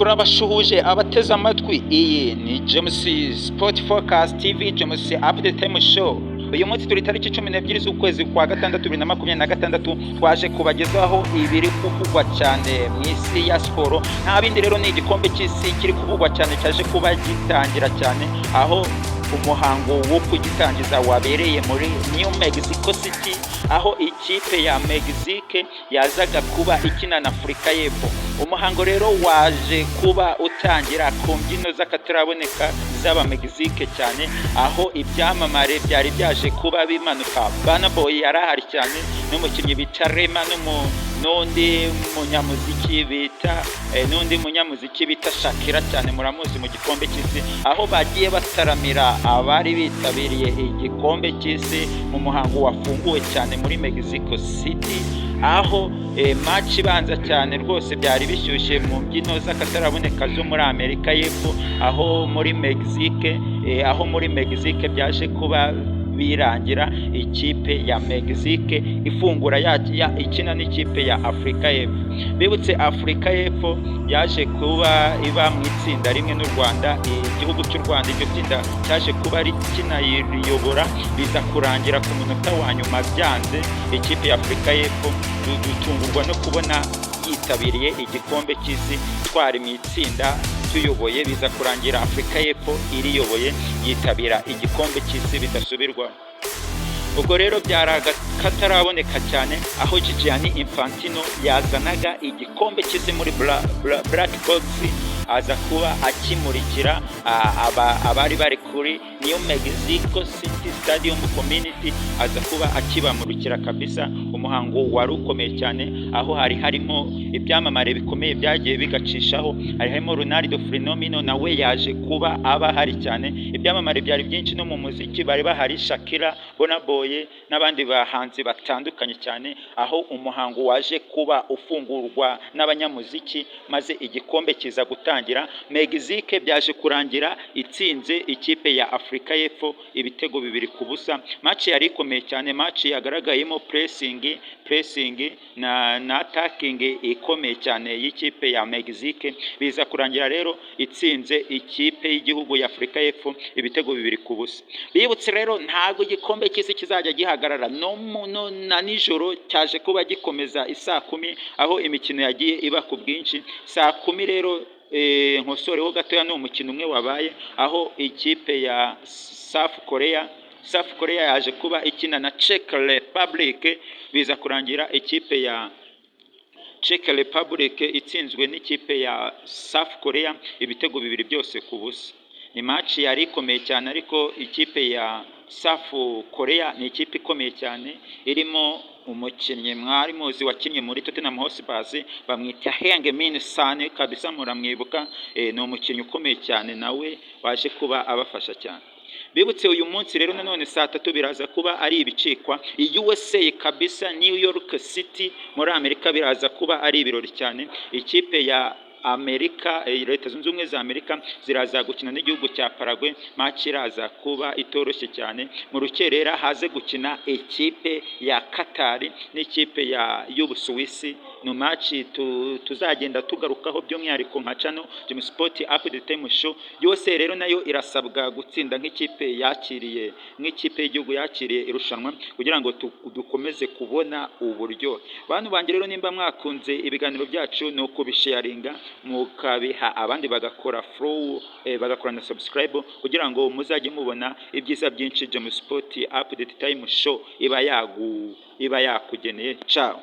turabashuhuje abateze amatwi. Iyi ni James Sport Focus TV, James Update Time Show. Uyu munsi turi tariki 12 z'ukwezi kwa gatandatu 2026, twaje kubagezaho ibiri kuvugwa cyane mu isi ya siporo. Nta bindi rero, ni igikombe cy'isi kiri kuvugwa cyane, cyaje kuba gitangira cyane, aho umuhango wo kugitangiza wabereye muri New Mexico City, aho ikipe ya Mexique yazaga kuba ikina na Afurika y'Epfo. Umuhango rero waje kuba utangira ku mbyino z'akataraboneka z'aba Mexique cyane, aho ibyamamare byari byaje kuba bimanuka. Burna Boy yarahari cyane, n'umukinnyi bita Rema, n'undi munyamuziki bita Shakira cyane, muramuzi mu gikombe cy'isi, aho bagiye bataramira abari bitabiriye igikombe cy'isi mu muhango wafunguwe cyane muri Mexico City, aho match ibanza cyane rwose byari bishyushye mu mbyino z'akataraboneka zo muri Amerika y'Epfo, aho muri Mexique byaje kuba birangira ikipe ya Mexique ifungura ikina n'ikipe ya Afurika y'Epfo. Bibutse Afurika y'Epfo yaje kuba iba mu itsinda rimwe n'u Rwanda. Igihugu cy'u Rwanda iryo tsinda cyaje kuba kinayiyobora, biza kurangira ku munota wa nyuma byanze. Ikipe ya Afurika y'Epfo dutungurwa no kubona yitabiriye igikombe cy'isi, twari mu itsinda tuyoboye, biza kurangira Afurika y'Epfo iriyoboye yitabira igikombe cy'isi bidasubirwa. Ubwo rero byarakataraboneka cyane, aho Gianni Infantino yazanaga igikombe cy'isi muri Black Box, aza kuba akimurikira abari bari kuri New Mexico City Stadium Community, aza kuba akibamurikira kabisa. Umuhango wari ukomeye cyane, aho harimo ibyamamare bikomeye byagiye bigacishaho. Harimo Ronaldo Fenomeno, nawe yaje kuba aba hari cyane. Ibyamamare byari byinshi no mu muziki bari bahari, Shakira, Burna Boy n'abandi bahanzi batandukanye cyane, aho umuhango waje kuba ufungurwa n'abanyamuziki, maze igikombe kiza gutangira. Mexique byaje kurangira itsinze ikipe ya Afurika y'Epfo ibitego 2-0. Match yari ikomeye cyane, match yagaragayemo pressing na attacking ikomeye cyane y'ikipe ya Mexique. Biza kurangira rero itsinze ikipe y'igihugu ya Afurika y'Epfo ibitego 2-0. Bibutse rero, ntago igikombe cy'isi kizajya gihagarara na nijoro, cyaje kuba gikomeza isaa 10, aho imikino yagiye iba ku bwinshi. Saa 10 rero nkosoreho gatoya, ni umukino umwe wabaye, aho ikipe ya South Korea yaje kuba ikina na Czech Republic. Biza kurangira ikipe ya Czech Republic itsinzwe n'ikipe ya South Korea ibitego 2-0. Ni match yari ikomeye cyane, ariko ikipe ya South Korea ni ikipe ikomeye cyane, irimo umukinnyi mwari muzi wakinnye muri Tottenham Hotspur, bamwita Heung-min Son kabisa, muramwibuka. Ni umukinnyi ukomeye cyane, nawe waje kuba abafasha cyane. Bibutse uyu munsi rero nanone saa 3 biraza kuba ari ibicikwa. USA kabisa, New York City muri Amerika biraza kuba ari ibirori cyane. Ikipe ya Amerika, Leta Zunze Ubumwe za Amerika ziraza gukina n'igihugu cya Paraguay. Match iraza kuba itoroshye cyane. Mu rukerera haze gukina ikipe ya Qatar n'ikipe y'Ubusuwisi. No match tuzagenda tugarukaho by'umwihariko nka channel James Sport Update Time Show. Yose rero nayo irasabwa gutsinda nk'ikipe y'igihugu yakiriye irushanwa, kugira ngo dukomeze kubona uburyo. Bantu banjye rero, nimba mwakunze ibiganiro byacu, no kubisharinga mukabiha abandi bagakora follow, bagakora na subscribe, kugira ngo muzajye mubona ibyiza byinshi James Sport Update Time Show iba yakugeneye. Ciao.